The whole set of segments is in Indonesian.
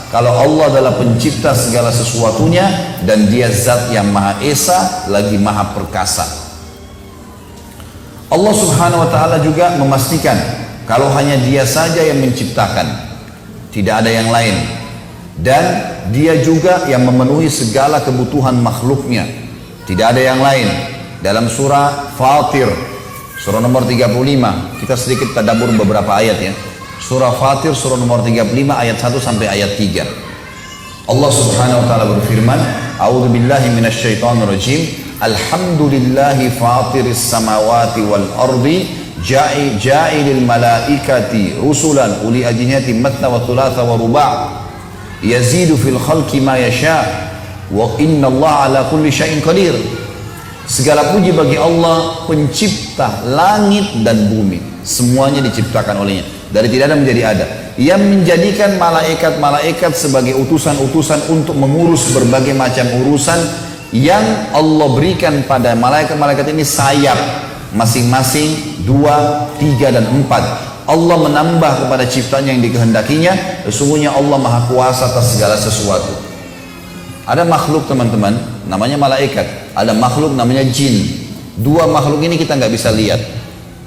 kalau Allah adalah pencipta segala sesuatunya dan dia zat yang maha esa lagi maha perkasa. Allah subhanahu wa ta'ala juga memastikan kalau hanya dia saja yang menciptakan, tidak ada yang lain, dan dia juga yang memenuhi segala kebutuhan makhluknya, tidak ada yang lain. Dalam surah Fatir, surah nomor 35, kita sedikit tadabbur beberapa ayat ya. Surah Fatir surah nomor 35 ayat 1 sampai ayat 3. Allah subhanahu wa ta'ala berfirman, A'udzu billahi minasyaitonir rajim. Alhamdulillahi fatiris samawati wal ardi ja'ilil malaikati rusulan uli ajnihati matna wa thulatha wa ruba' yazidu fil khalqi ma yasha wa innallaha ala kulli syai'in qadir. Segala puji bagi Allah pencipta langit dan bumi, semuanya diciptakan olehnya dari tidak ada menjadi ada, yang menjadikan malaikat-malaikat sebagai utusan-utusan untuk mengurus berbagai macam urusan yang Allah berikan pada malaikat-malaikat ini sayap masing-masing 2, 3 dan 4. Allah menambah kepada ciptanya yang dikehendakinya. Sesungguhnya Allah maha kuasa atas segala sesuatu. Ada makhluk teman-teman namanya malaikat, ada makhluk namanya jin. Dua makhluk ini kita nggak bisa lihat.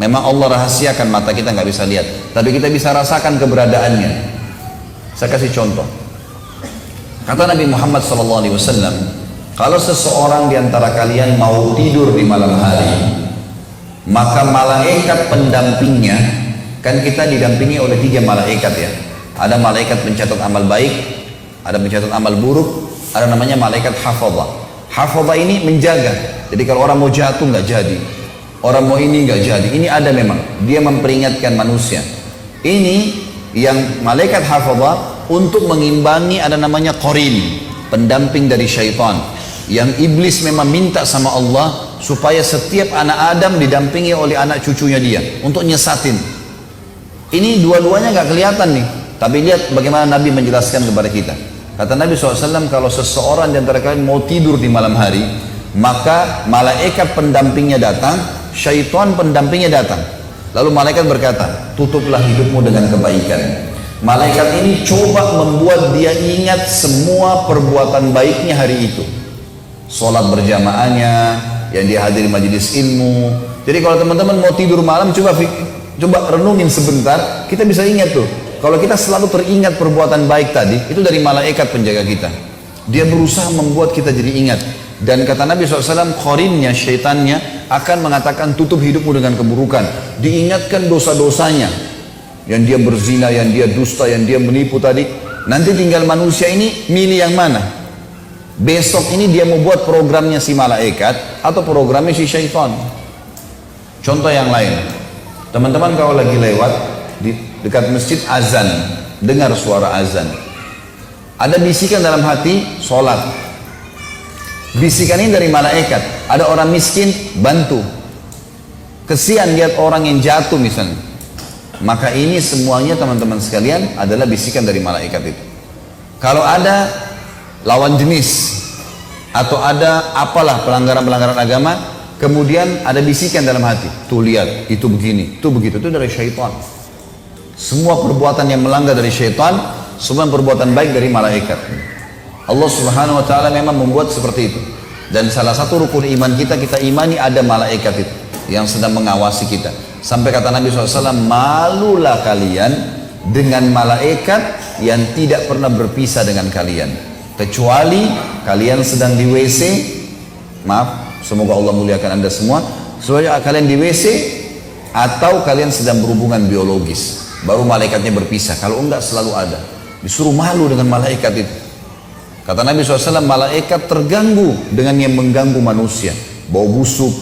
Memang Allah rahasiakan, mata kita nggak bisa lihat, tapi kita bisa rasakan keberadaannya. Saya kasih contoh. Kata Nabi Muhammad SAW, kalau seseorang di antara kalian mau tidur di malam hari, maka malaikat pendampingnya, kan kita didampingi oleh 3 malaikat ya. Ada malaikat pencatat amal baik, ada pencatat amal buruk, ada namanya malaikat hafadhah. Hafadhah ini menjaga. Jadi kalau orang mau jatuh nggak jadi, orang mau ini nggak jadi. Ini ada memang, dia memperingatkan manusia. Ini yang malaikat hafadhah untuk mengimbangi, ada namanya qarin, pendamping dari syaitan. Yang iblis memang minta sama Allah supaya setiap anak Adam didampingi oleh anak cucunya dia untuk nyesatin. Ini dua-duanya nggak kelihatan nih, tapi lihat bagaimana Nabi menjelaskan kepada kita. Kata Nabi SAW, kalau seseorang di antara kalian mau tidur di malam hari, maka malaikat pendampingnya datang, syaitan pendampingnya datang. Lalu malaikat berkata, tutuplah hidupmu dengan kebaikan. Malaikat ini coba membuat dia ingat semua perbuatan baiknya hari itu. Sholat berjamaahnya, yang dia hadiri majelis ilmu. Jadi kalau teman-teman mau tidur malam, coba renungin sebentar, kita bisa ingat tuh. Kalau kita selalu teringat perbuatan baik tadi, itu dari malaikat penjaga kita. Dia berusaha membuat kita jadi ingat. Dan kata Nabi SAW, qarinnya, syaitannya akan mengatakan tutup hidupmu dengan keburukan. Diingatkan dosa-dosanya. Yang dia berzina, yang dia dusta, yang dia menipu tadi. Nanti tinggal manusia ini milih yang mana. Besok ini dia mau buat programnya si malaikat atau programnya si syaitan. Contoh yang lain. Teman-teman kalau lagi lewat di dekat masjid azan, dengar suara azan. Ada bisikan dalam hati, sholat. Bisikan ini dari malaikat. Ada orang miskin, bantu. Kesian lihat orang yang jatuh misalnya. Maka ini semuanya teman-teman sekalian adalah bisikan dari malaikat itu. Kalau ada lawan jenis atau ada apalah pelanggaran-pelanggaran agama, kemudian ada bisikan dalam hati, tuh lihat, itu begini, itu begitu, itu dari syaitan. Semua perbuatan yang melanggar dari syaitan, semua perbuatan baik dari malaikat. Allah subhanahu wa ta'ala memang membuat seperti itu. Dan salah satu rukun iman kita imani ada malaikat itu yang sedang mengawasi kita. Sampai kata Nabi SAW, malulah kalian dengan malaikat yang tidak pernah berpisah dengan kalian, kecuali kalian sedang di WC. Maaf, semoga Allah muliakan anda semua. Soalnya kalian di WC atau kalian sedang berhubungan biologis, baru malaikatnya berpisah. Kalau enggak selalu ada. Disuruh malu dengan malaikat itu. Kata Nabi SAW, malaikat terganggu dengan yang mengganggu manusia. Bau busuk,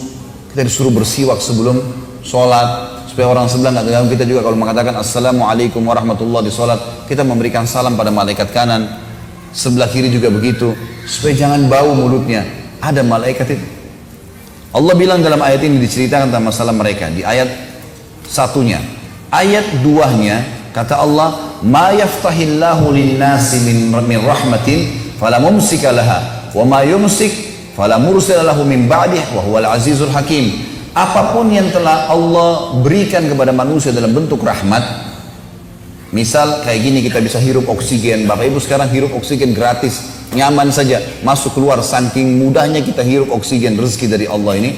kita disuruh bersiwak sebelum sholat, supaya orang sebelah nggak terganggu. Kita juga kalau mengatakan assalamualaikum warahmatullahi di sholat, kita memberikan salam pada malaikat kanan, sebelah kiri juga begitu, supaya jangan bau mulutnya. Ada malaikat itu. Allah bilang dalam ayat ini diceritakan tentang masalah mereka. Di ayat satunya, ayat duanya kata Allah, ma yaftahillahu linnasi min rahmatin fala mumsika laha wa ma yumsik fala mursila lahu min ba'dih wa huwal azizul hakim. Apapun yang telah Allah berikan kepada manusia dalam bentuk rahmat, Misal kayak gini kita bisa hirup oksigen. Bapak Ibu sekarang hirup oksigen gratis, nyaman saja, masuk keluar. Saking mudahnya kita hirup oksigen, rezeki dari Allah ini.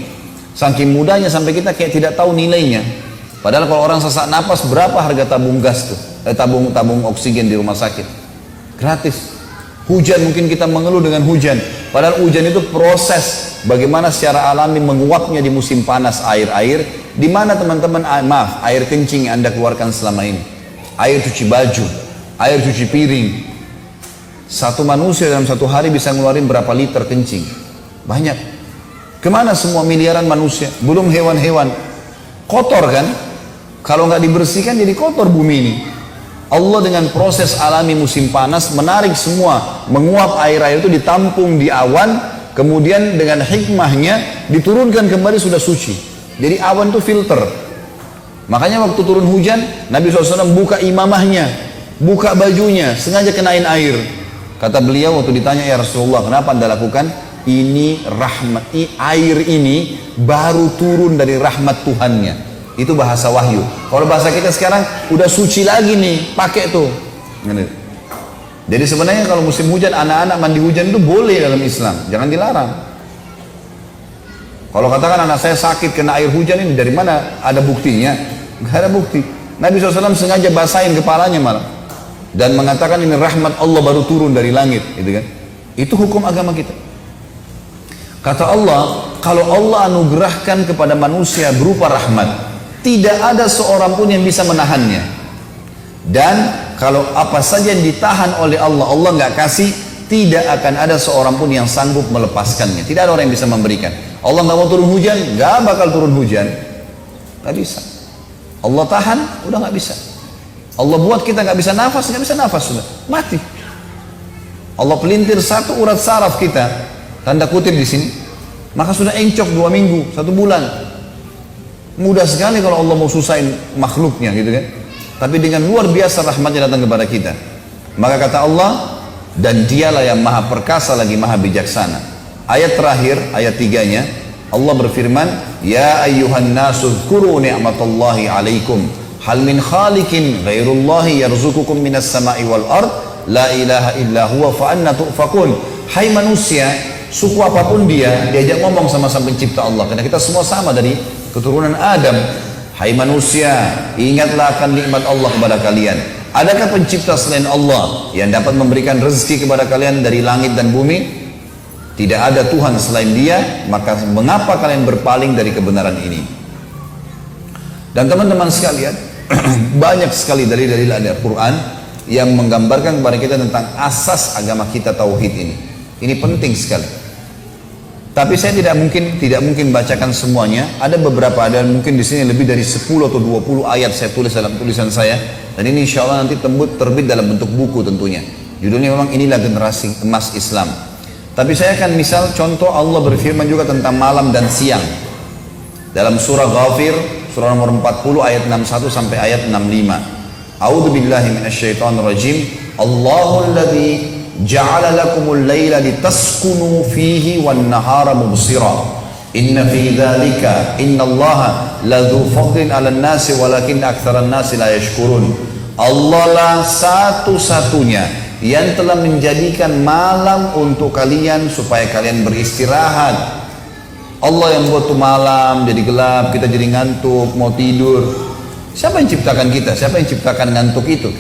Saking mudahnya sampai kita kayak tidak tahu nilainya. Padahal kalau orang sesak napas, berapa harga tabung gas tuh? Tabung oksigen di rumah sakit? Gratis. Hujan mungkin kita mengeluh dengan hujan. Padahal hujan itu proses bagaimana secara alami menguapnya di musim panas air. Di mana teman-teman, air kencing yang Anda keluarkan selama ini. Air cuci baju, air cuci piring. Satu manusia dalam satu hari bisa ngeluarin berapa liter kencing? Banyak. Kemana semua miliaran manusia? Belum hewan-hewan. Kotor kan? Kalau nggak dibersihkan jadi kotor bumi ini. Allah dengan proses alami musim panas menarik semua, menguap air-air itu ditampung di awan, kemudian dengan hikmahnya diturunkan kembali sudah suci. Jadi awan itu filter. Makanya waktu turun hujan, Nabi SAW buka imamahnya, buka bajunya, sengaja kenain air. Kata beliau waktu ditanya, ya Rasulullah, kenapa Anda lakukan? Ini rahmat, air ini baru turun dari rahmat Tuhannya. Itu bahasa wahyu. Kalau bahasa kita sekarang udah suci lagi nih, pakai tuh. Jadi sebenarnya kalau musim hujan, anak-anak mandi hujan itu boleh dalam Islam, jangan dilarang. Kalau katakan anak saya sakit kena air hujan ini, dari mana ada buktinya? Gak ada bukti. Nabi SAW sengaja basahin kepalanya malah dan mengatakan ini rahmat Allah baru turun dari langit, gitu kan? Itu hukum agama kita. Kata Allah, kalau Allah anugerahkan kepada manusia berupa rahmat, tidak ada seorang pun yang bisa menahannya. Dan kalau apa saja yang ditahan oleh Allah, Allah nggak kasih, tidak akan ada seorang pun yang sanggup melepaskannya. Tidak ada orang yang bisa memberikan. Allah nggak mau turun hujan, nggak bakal turun hujan, nggak bisa. Allah tahan, udah nggak bisa. Allah buat kita nggak bisa nafas, sudah mati. Allah pelintir satu urat saraf kita, tanda kutip di sini, maka sudah encok 2 minggu, 1 bulan. Mudah sekali kalau Allah mau susahin makhluknya, gitu kan? Tapi dengan luar biasa rahmatnya datang kepada kita. Maka kata Allah, dan dialah yang maha perkasa lagi maha bijaksana. Ayat terakhir, ayat 3-nya, Allah berfirman, ya ayyuhan nasu dzkuru ni'matallahi alaikum hal min khaliqin ghairullahi yarzuqukum minas sama'i wal ard la ilaha illa huwa fa anna tu'fakun. Hai manusia, suku apapun dia, diajak ngomong sama sang pencipta Allah, karena kita semua sama dari keturunan Adam. Hai manusia, ingatlah akan nikmat Allah kepada kalian. Adakah pencipta selain Allah yang dapat memberikan rezeki kepada kalian dari langit dan bumi? Tidak ada Tuhan selain Dia, maka mengapa kalian berpaling dari kebenaran ini? Dan teman-teman sekalian, banyak sekali dalil-dalil Al-Quran yang menggambarkan kepada kita tentang asas agama kita, tauhid ini. Ini penting sekali. Tapi saya tidak mungkin bacakan semuanya. Ada beberapa, ada mungkin di sini lebih dari 10 atau 20 ayat saya tulis dalam tulisan saya. Dan ini insya Allah nanti terbit dalam bentuk buku tentunya. Judulnya memang inilah generasi emas Islam. Tapi saya akan misal contoh Allah berfirman juga tentang malam dan siang. Dalam surah Ghafir, surah nomor 40 ayat 61 sampai ayat 65. A'udzu billahi minasyaitonir rajim. Allahul ladzi ja'ala lakumul laila litaskunu fihi wan nahara mubsira. Inna fi dzalika innallaha ladzu fadlin 'alan nasi walakin aktsaran nasi la yashkurun. Allah lah satu-satunya yang telah menjadikan malam untuk kalian supaya kalian beristirahat. Allah yang buat tuh malam jadi gelap, kita jadi ngantuk, mau tidur. Siapa yang ciptakan kita? Siapa yang ciptakan ngantuk itu?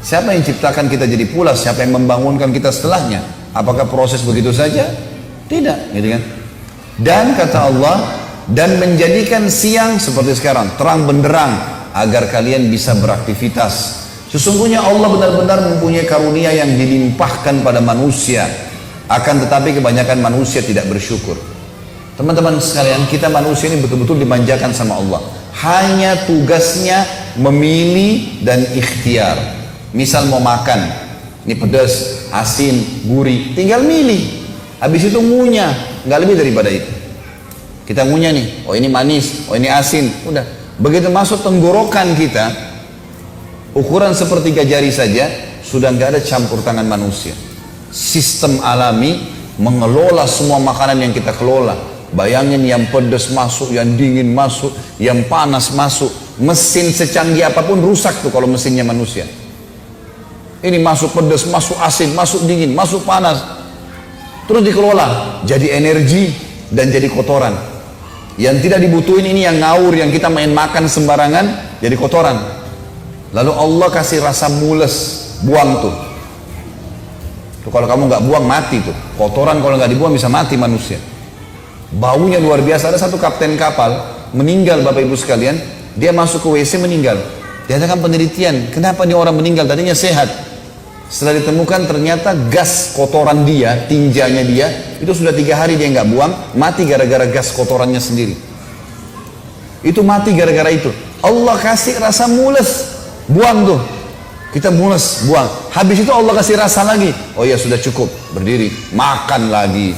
Siapa yang ciptakan kita jadi pulas? Siapa yang membangunkan kita setelahnya? Apakah proses begitu saja? Tidak, gitu kan? Dan kata Allah, dan menjadikan siang seperti sekarang, terang benderang, agar kalian bisa beraktivitas. Sesungguhnya Allah benar-benar mempunyai karunia yang dilimpahkan pada manusia. Akan tetapi kebanyakan manusia tidak bersyukur. Teman-teman sekalian, kita manusia ini betul-betul dimanjakan sama Allah. Hanya tugasnya memilih dan ikhtiar. Misal mau makan, ini pedas, asin, gurih, tinggal milih. Habis itu ngunyah, nggak lebih daripada itu. Kita ngunyah nih, oh ini manis, oh ini asin, udah. Begitu masuk tenggorokan kita, ukuran sepertiga jari saja, sudah nggak ada campur tangan manusia. Sistem alami mengelola semua makanan yang kita kelola. Bayangin yang pedas masuk, yang dingin masuk, yang panas masuk. Mesin secanggih apapun rusak tuh kalau mesinnya manusia. Ini masuk pedas, masuk asin, masuk dingin, masuk panas. Terus dikelola, jadi energi dan jadi kotoran. Yang tidak dibutuhin ini yang ngawur, yang kita main makan sembarangan, jadi kotoran. Lalu Allah kasih rasa mules, buang tuh. Tuh kalau kamu nggak buang mati tuh. Kotoran kalau nggak dibuang bisa mati manusia. Baunya luar biasa. Ada satu kapten kapal meninggal, Bapak Ibu sekalian. Dia masuk ke WC meninggal. Diadakan penelitian, kenapa nih orang meninggal? Tadinya sehat. Setelah ditemukan ternyata gas kotoran dia, tinjanya dia, itu sudah 3 hari dia nggak buang, mati gara-gara gas kotorannya sendiri. Itu mati gara-gara itu. Allah kasih rasa mules, buang tuh. Kita mules, buang. Habis itu Allah kasih rasa lagi. Oh ya sudah cukup, berdiri, makan lagi.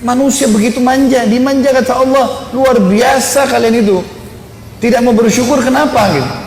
Manusia begitu manja, dimanja kata Allah, luar biasa kalian itu. Tidak mau bersyukur, kenapa gitu?